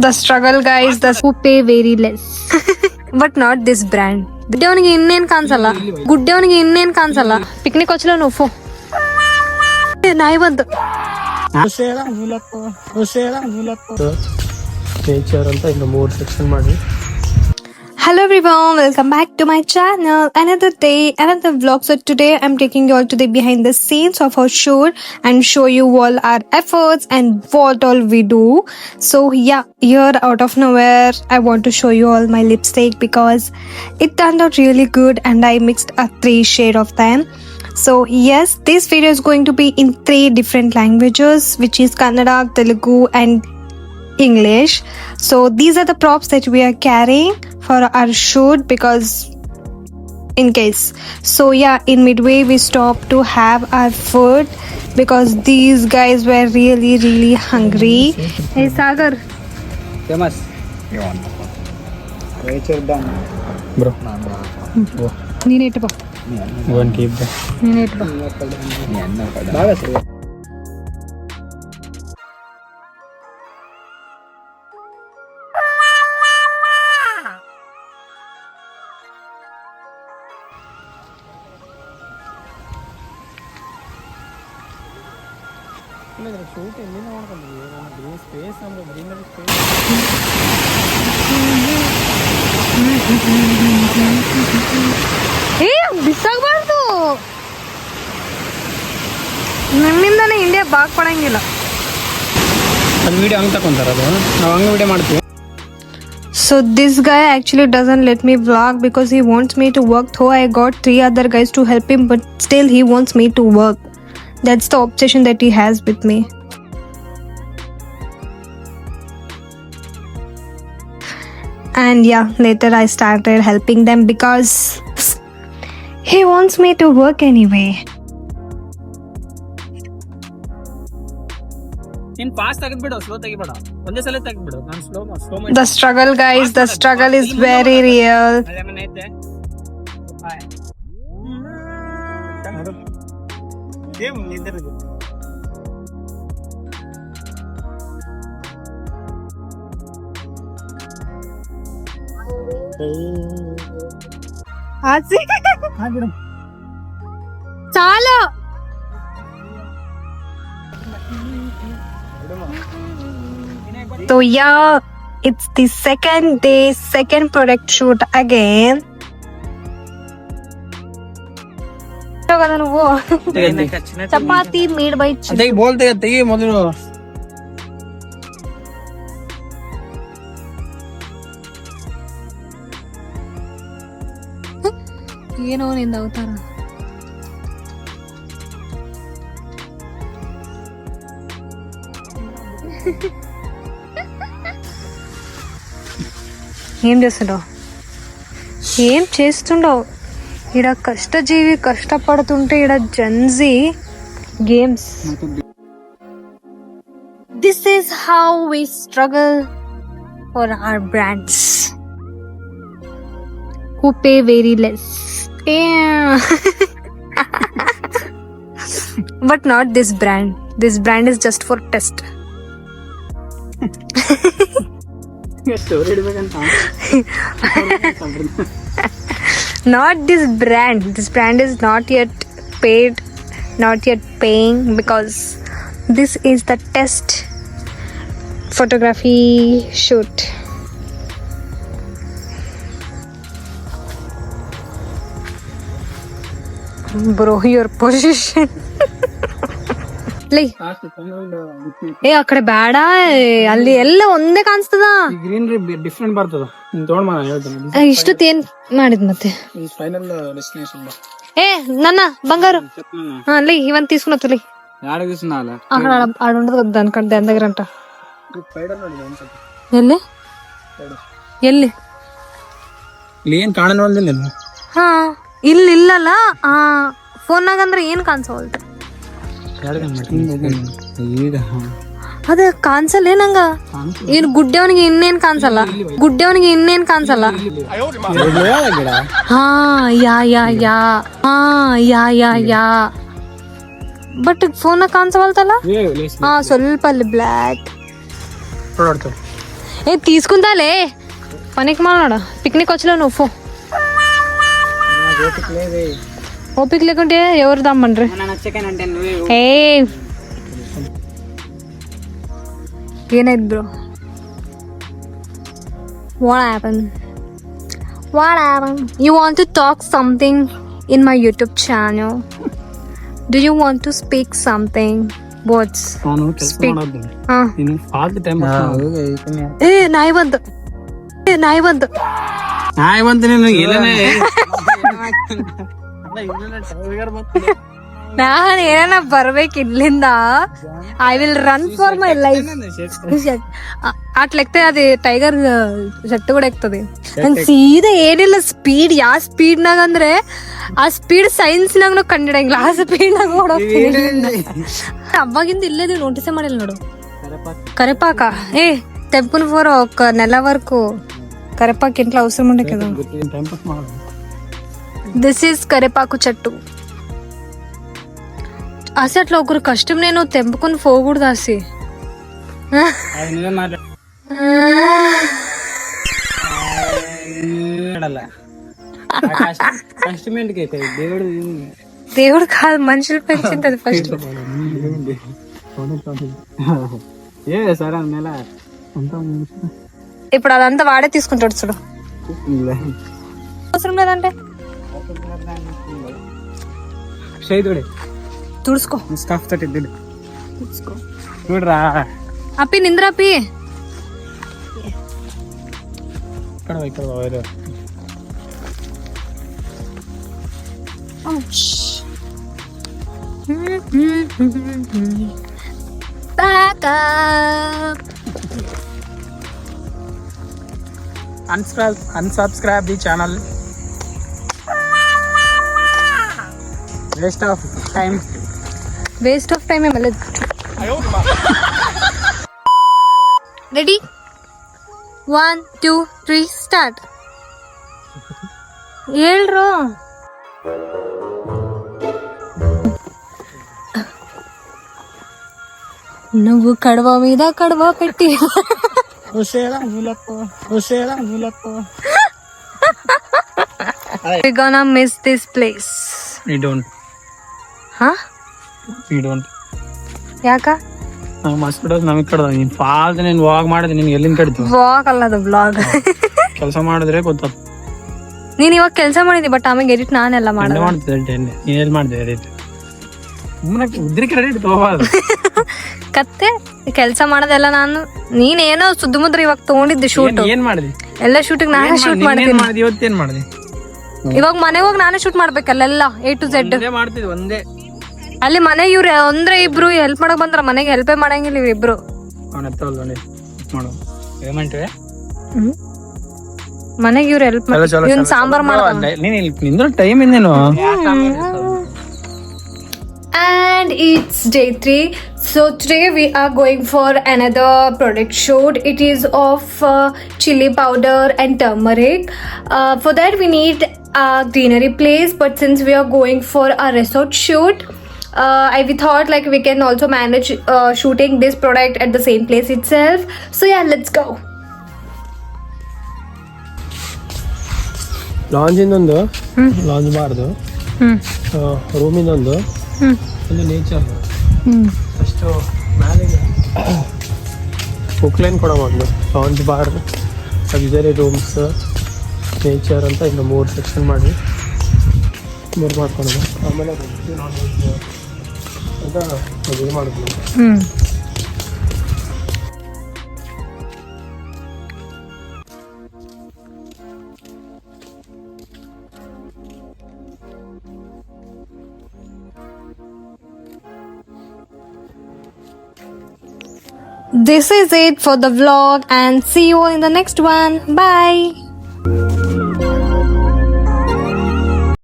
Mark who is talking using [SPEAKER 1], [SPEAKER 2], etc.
[SPEAKER 1] The struggle, guys. The who pay very less, but not this brand. ಗುಡ್ಡೆವನಿಗೆ ಇನ್ನೇನ್ ಕಾಣಿಸಲ್ಲ, ಗುಡ್ಡೆವನಿಗೆ ಇನ್ನೇನ್ ಕಾಣಿಸಲ್ಲ. ಪಿಕ್ನಿಕ್ వచ్చలో నువ్వు ನಾಯಿ ಬಂತು.
[SPEAKER 2] ನೇಚರ್ ಅಂತ ಇನ್ನು 3 ಸೆಕ್ಷನ್ ಮಾಡಿ.
[SPEAKER 1] Hello everyone, welcome back to my channel. Another day, another vlog. So today I'm taking you all to the behind the scenes of our shoot and show you all our efforts and what all we do. So yeah, here out of nowhere I want to show you all my lipstick because it turned out really good and I mixed a 3 shade of them. So yes, this video is going to be in 3 different languages, which is Kannada, Telugu and English. So these are the props that we are carrying for our shoot because in case. So yeah, in midway we stopped to have our food because these guys were really hungry. Hey Sagar,
[SPEAKER 2] Famous. You want? Nature done. Bro.
[SPEAKER 1] ನೀನ್ ಇಟ್ಟು ಬಾ.
[SPEAKER 2] One keep the.
[SPEAKER 1] ನೀನ್ ಇಟ್ಟು ಬಾ.
[SPEAKER 2] ಬಾಗ ಸರಿ. Shoot ಎಲ್ಲಿ ನೋಡ್ಕೊಂಡಿದ್ದೀವಿ ನಮ್ಮ ಗ್ರೀನ್ ಸ್ಪೇಸ್ ನಮ್ಮ ಗ್ರೀನರಿ ಸ್ಪೇಸ್
[SPEAKER 1] ಬಿಸಾಗಬಾರ್ದು, ನಿಮ್ಮಿಂದಾನೆ ಇಂಡಿಯಾ ಬಾಗ್ ಪಡಂಗಿಲ್ಲ.
[SPEAKER 2] ಅದು ವಿಡಿಯೋ ಹಂಗೆ ತಗೊಂತಾರ, ಅದು ನಾವು ಹಂಗೆ ವಿಡಿಯೋ ಮಾಡ್ತೀವಿ.
[SPEAKER 1] So this guy actually doesn't let me vlog because he wants me to work, though I got 3 other guys to help him, but still he wants me to work. That's the obsession that he has with me. And yeah, later I started helping them because he wants me to work anyway.
[SPEAKER 2] ನೀನು fast ತೆಗೆದ್ಬಿಡು, slow ತೆಗಿಬೇಡ, ಒಂದೇ ಸಲ ತೆಗೆದ್ಬಿಡು. ನಾನು slow
[SPEAKER 1] The struggle, guys, the struggle is very real. చాలా So yeah, it's the second day, second product shoot again. నువ్వు chapati made by
[SPEAKER 2] ತೆಗಿ ಬೋಲ್ ತೆಗಿ ಮೊದಲು.
[SPEAKER 1] ಏನೋ ನಿಂದ ಅವತಾರ. ఏం చేస్తుండవు ఈడ, కష్టజీవి కష్టపడుతుంటే ఈడ Gen Z games. This is how we struggle for our brands who pay very less. But not this brand. This brand is just for test. Not this brand. This brand is not yet paid, not yet paying because this is the test photography shoot. Bro, your position. ಏ ಆ ಕಡೆ ಬೇಡ, ಅಲ್ಲಿ ಎಲ್ಲ ಒಂದೇ ಕಾಣಿಸ್ತದ.
[SPEAKER 2] Greenery different ಬರ್ತದ. ನೀನು ತಗೊಂಡ್ ಬಾ, ನಾನು ಹೇಳ್ತೀನಿ.
[SPEAKER 1] ಇಷ್ಟೊತ್ತು ಏನ್ ಮಾಡಿದ್ ಮತ್ತೆ?
[SPEAKER 2] Final destination.
[SPEAKER 1] ಏ ನನ್ನ ಬಂಗಾರು, ಅಲ್ಲಿ ಇವನ್ తీసుకున్నతులి
[SPEAKER 2] ಯಾರು తీసుకున్నాల
[SPEAKER 1] అక్కడ ఆడ ఉండదు కదా దానికంటే దాని దగ్గర అంట. ఎల్లి ఎల్లి
[SPEAKER 2] ಇಲ್ಲಿ ಏನ್ ಕಾಣನವಲ್ದಿಲ್ಲ.
[SPEAKER 1] ಹಾ ಇಲ್ಲಿ ಇಲ್ಲಲ್ಲ, ಫೋನ್ನಾಗ ಅಂದ್ರೆ ಏನ್ ಕಾಣಿಸವಲ್ತು. ಅದ ಕಾಣಿಸಲ್ಲ ನಂಗ. ಏನ್ ಗುಡ್ಡೆವನಿಗೆ ಇನ್ನೇನ್ ಕಾಣಿಸಲ್ಲ, ಗುಡ್ಡೆವನಿಗೆ ಇನ್ನೇನ್ ಕಾಣಿಸಲ್ಲ. ಹಾ ಯಾ ಯಾ ಯಾ ಹಾ ಯಾ ಯಾ ಯಾ ಬಟ್ ಫೋನ್ ಕಾಣಿಸವಲ್ತಲ್ಲ. ಹಾ ಸ್ವಲ್ಪ ಅಲ್ಲಿ ಬ್ಲ್ಯಾಕ್. ఏ తీసుకుందాలే పనికి మాట్లాడు పిక్నిక్ వచ్చలే నువ్వు ఓపిక లేకుంటే ఎవరు దమ్మండ్రి ఏ ఏనైతే bro what happened you want to talk something in my YouTube channel do you want to speak something words speak ಏ ನಾಯಿ ಬಂತು ನಾನು ಏನ ಬರ್ಬೇಕು ಇಲ್ಲಿಂದ I will run for my life ಅಟ್ಲೆಕ್ತೆ ಅದು ಟೈಗರ್ ಶೆಟ್ಟು ಕೂಡ ಆಗ್ತದೆ ನಂಗೆ ಸೀದಾ ಏನಿಲ್ಲ ಸ್ಪೀಡ್ ಯಾವ ಸ್ಪೀಡ್ನಾಗ ಅಂದ್ರೆ ಆ ಸ್ಪೀಡ್ ಸೈನ್ಸ್ನಾಗ ನಾವು ಕಂಡಿಡಂಗಿಲ್ಲ ಆ ಸ್ಪೀಡ್ನಾಗ ಓಡೋಗ್ತೀನಿ ಅವಾಗಿಂದ ಇಲ್ಲೇದು ನೋಟಿಸೇ ಮಾಡಿಲ್ಲ ನೋಡು ಕರೆಪಾಕ ಏ ತೆಪ್ಪನ್ ಫೋರ್ ನೆಲ ವರ್ಕು కరేపాకు ఇంట్లో అవసరం ఉండే కదా దిస్ ఈస్ కరేపాకు చెట్టు అసి అట్లా ఒకరు కష్టం నేను తెంపుకొని పోకూడదు అసి దేవుడు కాదు మనుషులు పెంచింది అది ఫస్ట్ ఇప్పుడు అదంతా వాడే తీసుకుంటాడు చూడు అవసరం లేదంటే తుడుచుకో
[SPEAKER 2] చూడరా
[SPEAKER 1] అప్పి నింద్రపి Back up.
[SPEAKER 2] unsubscribe the channel. Waste of time
[SPEAKER 1] ready 1 2 3 start ಹೇಳ್ರೋ నువ్వు కడవ మీద కడవ పెట్టి we're gonna miss this place
[SPEAKER 2] we don't
[SPEAKER 1] ಯಾಕ
[SPEAKER 2] ಮಸ್ಕಿಟೋಸ್ ನಮಗ್ ಕಡ್ದ ನೀನ್ ಫಾಲ್ತು ನೀನ್ ವಾಕ್ ಮಾಡಿದ್ರೆ ನಿನ್ಗೆ ಎಲ್ಲಿಂದ ಕಡಿತು
[SPEAKER 1] ವಾಕ್ ಅಲ್ಲ ಅದು ಬ್ಲಾಗ್
[SPEAKER 2] ಕೆಲಸ ಮಾಡಿದ್ರೆ ಗೊತ್ತ
[SPEAKER 1] ನೀನ್ ಇವಾಗ ಕೆಲಸ ಮಾಡಿದಿ ಬಟ್ ಆಮೇಲೆ ಎಡಿಟ್ ನಾನೆಲ್ಲ
[SPEAKER 2] ಮಾಡ್ತಿದ್ದೆ ನೀನ್ ಎಲ್ಲಿ ಮಾಡಿದೆ ಎಡಿಟ್ ಉದ್ರಿಕೆ ರೆಡಿ ತಗೋಬಾರ್ದು
[SPEAKER 1] ಕತ್ತೆ ಕೆಲಸ ಮಾಡೋದೆಲ್ಲ ನಾನು ನೀನೇನೋ ಸುದ್ದು ಮುದ್ರ ಇವಾಗ ತಗೊಂಡಿದ್ದೆ ಶೂಟ್
[SPEAKER 2] ಏನ್ ಮಾಡಿದಿ
[SPEAKER 1] ಎಲ್ಲ ಶೂಟಿಂಗ್ ನಾನೇ ಶೂಟ್ ಮಾಡ್ತೀನಿ
[SPEAKER 2] ಇವತ್ತೇನ್ ಮಾಡಿದಿ
[SPEAKER 1] ಇವಾಗ ಮನೆಗೆ ಹೋಗಿ ನಾನೇ ಶೂಟ್ ಮಾಡ್ಬೇಕಲ್ಲ A to Z
[SPEAKER 2] ಮಾಡ್ತಿದ್ವಿ ಒಂದೇ
[SPEAKER 1] ಅಲ್ಲಿ ಮನೆ ಇವ್ರು ಅಂದ್ರೆ ಇಬ್ರು ಹೆಲ್ಪ್ ಮಾಡಕ್ ಬಂದ್ರ ಮನೆಗೆ ಹೆಲ್ಪೇ ಮಾಡಂಗಿಲ್ಲ ಇವ್ರಿಬ್ರು ಮನೆಗೆ ಇವ್ರು ಹೆಲ್ಪ್ ಇವ್ನ ಸಾಂಬಾರ್
[SPEAKER 2] ಮಾಡ time ಇಂದೇನು
[SPEAKER 1] and it's day 3 so today we are going for another product shoot it is of chili powder and turmeric for that we need a greenery place but since we are going for a resort shoot we thought like we can also manage shooting this product at the same place itself so yeah let's go
[SPEAKER 2] lounge ಇಂದೊಂದು lounge ಬಾರ್ದು room ಇಂದೊಂದು ಒಂದು nature ಅಷ್ಟು ಮ್ಯಾಲಿಗೆ ಬುಕ್ಲೈನ್ ಕೊಡೋ ಮೊದಲು lounge bar luxury rooms nature ಅಂತ ಇನ್ನು 3 ಸೆಕ್ಷನ್ ಮಾಡಿ ಮಾಡ್ಕೊಂಡು ಆಮೇಲೆ ನಾನ್ ವೆಜ್ ಅಂತ ಇದು ಮಾಡಿದ್ವಿ
[SPEAKER 1] This is it for the vlog and see you all in the next one. Bye.